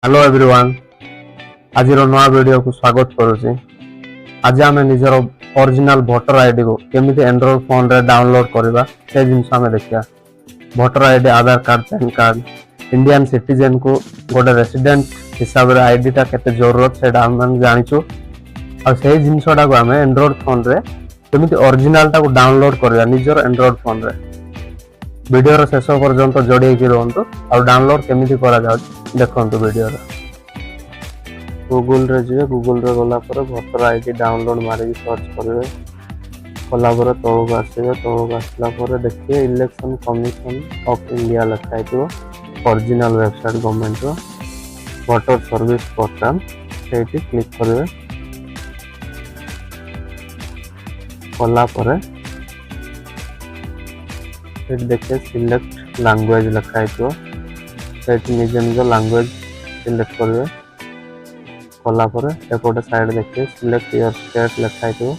Hello everyone, आज नया video को स्वागत करुच्ची। आज आम निजर ओरिजिनल भोटर आईडी को केमी एंड्रॉइड फोन रे डाउनलोड करवा से जिन देखा। Voter ID, Aadhaar card, PAN card, Indian citizen को गोटे रेसिडेंट हिसाब से आईडी टा केते जरूरत से जानिचु। और से जिनसटा को आम एंड्रॉइड फोन रे केमी ओरिजिनल टा को डाउनलोड करवा निजर एंड्रॉइड फोन रे। वीडियो शेष पर्यंत जोड़ी रुहतु और डाउनलोड केमी देखो वीडियो। गूगल रे जी, गूगल रे गला पर भोटर आईडी डाउनलोड मारिक सर्च करेंगे। कलापर तौक आसवे, तौक आसला देखिए इलेक्शन कमिशन ऑफ इंडिया लिखाई थो ओरिजिनल वेबसाइट गवर्नमेंट रो भोटर सर्विस पोर्टल से क्लिक करेंगे। कलापर देखिए सिलेक्ट लैंग्वेज लिखाई थो निज निज लैंग्वेज सिलेक्ट करेंगे। कलापर एपटे साइड देखिए सिलेक्ट योर स्टेट लिखाई थो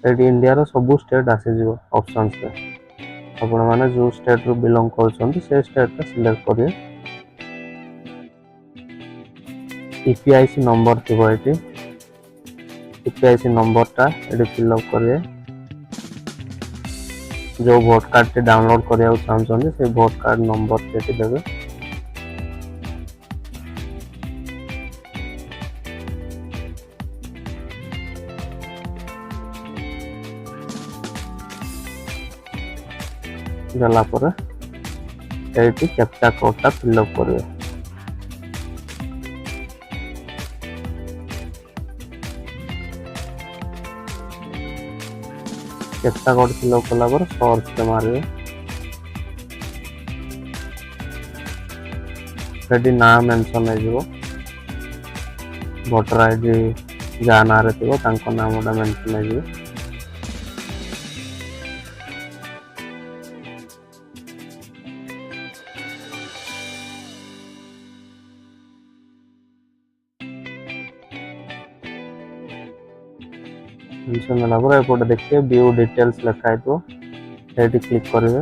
इंडिया रो सब स्टेट आसीज ऑप्शन से आपण माने जो स्टेट रो बिलोंग करछन से स्टेट का सिलेक्ट करिए। ईपीआईसी नंबर थी ये, ईपीआईसी नंबर टा ये फिलअप करिए। जो वोट कार्ड टी डाउनलोड करिया चाहछन से वोट कार्ड नंबर से देबे। गलापर ये कैप्चा कोड टा फिलअप करिए। कैप्चा कोड फिलअप कला पर सर्च पे मारिए। रेडी नाम मेंशन है भोटर आईडी जहाँ ना थी नाम मेंशन है। एपटे देखिए व्यू डिटेल्स लिखाई थो ये क्लिक करेंगे।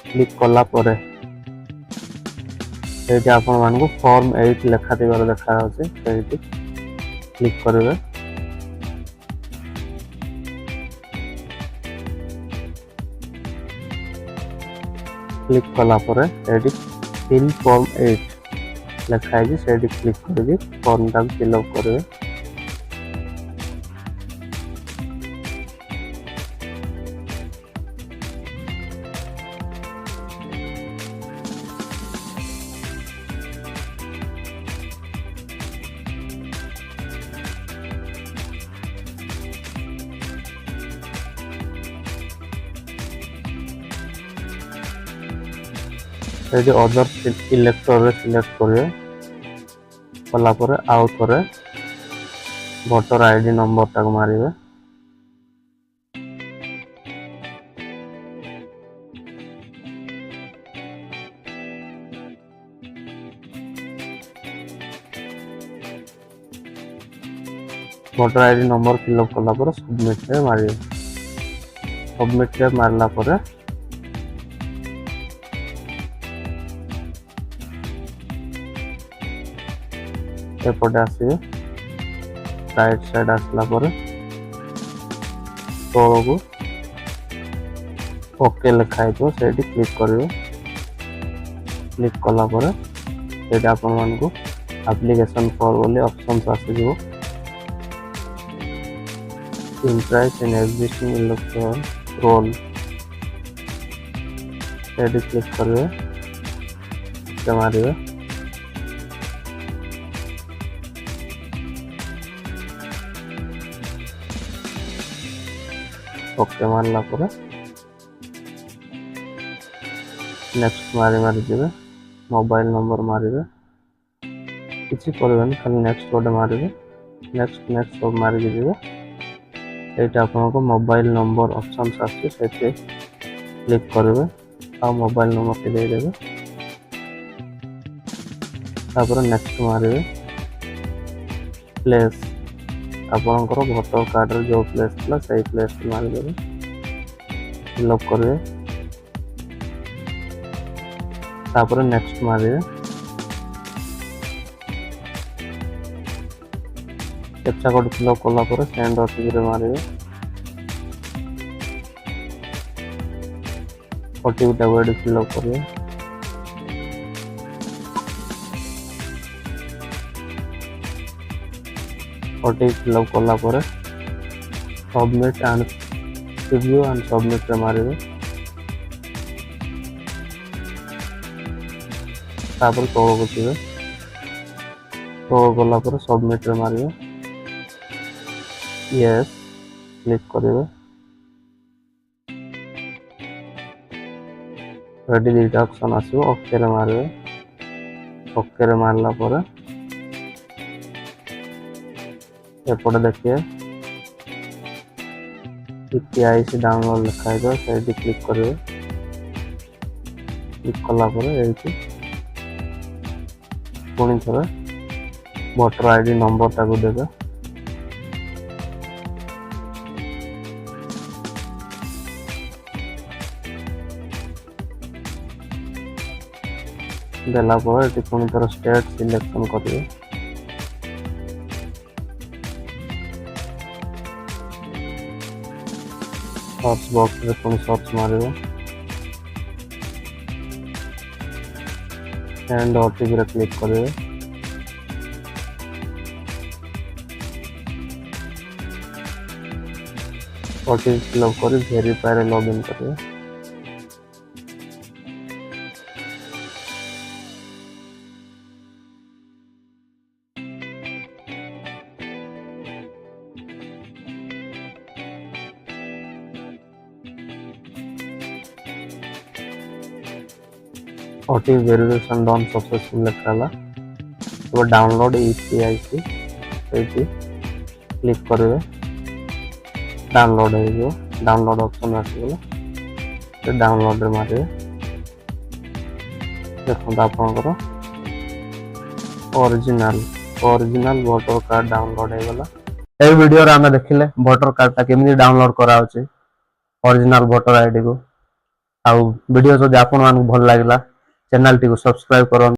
क्लिक कला परे ये आपण मानक फॉर्म 8 लिखा थिबार देखा जाउछे क्लिक करेंगे। क्लिक कला परे ये फिल फॉर्म 8 लिखाई से क्लिक करके फॉर्म टा फिलअप करेंगे। अदर इलेक्टर सिलेक्ट करेंगे। कलापर आउ थे भोटर आईडी नंबर टाक मारिबे। भोटर आईडी नंबर फिलअप कलापर सबमिट रे मारिबे। सबमिट रे मारला पर एपटे आसवे राइट साइड आसला पर तौक को ओके लिखाई थो से क्लिक करेंगे। क्लिक कला पर ये आपण मानक एप्लिकेशन फॉर बोली ऑप्शंस आसीजो। Interest in existing electoral roll से क्लिक करेंगे। मारिए ओके मारला पर नेक्स्ट मारी जी मोबाइल नंबर मारे किसी कर खाली नेक्स्ट गोटे मारे नेक्स्ट नेक्स्ट सब मारिक जी ये आपको मोबाइल नंबर ऑप्शन आसे क्लिक करेंगे आ मोबाइल नंबर टी देदेवे। तापर नेक्स्ट मारे प्लेस आपणकर भोटर कार्ड जो प्लेस था से प्लेस मारिदेवे। फिलअप करेंगे। तापर नेक्स्ट मारिए कैप्चा कोड फिल कला पर सेंड ओटीपी रे मारिए ओटीपी टा वेड फिल करिए ओटीपी फिल कला पर submit and preview and submit रे मारिए तापर तोड़ को जीवे तोड़ गला पर सबमिट रे मारिए यस क्लिक करिवे रेडी दीटा ऑप्शन आसीबो ओके रे मारिवे ओके रे मारला पर एपटे देखिए ईपीआई से डाउनलोड लिखा है से क्लिक करिवे क्लिक कला पर एठी पुणी थे वोटर आईडी नंबर टाक देवे देला पर पुणी थर स्टेट सिलेक्शन करेंगे सर्च बॉक्स रे पुणी सर्च मारिवे एंड ओटीपी रे क्लिक करेंगे ओटीपी फिलअप कर वेरीफाई रे लॉगिन करेंगे ओटीपी वेरिफिकेशन डन सक्सेसफुल लिखा तो डाउनलोड ईपीआईसी ये क्लिक करेंगे डाउनलोड हो डाउनलोड ऑप्शन आसीगला तो डाउनलोड रे मारिए देखो आपनकर ओरिजिनल वोटर कार्ड डाउनलोड हो गला ए वीडियो रे हमें देखिले वोटर कार्ड ता केमिति डाउनलोड करा होचे ओरिजिनल वोटर आईडी को आ वीडियो जदि आपन मानक भल लागला चैनल टी को सब्सक्राइब करो।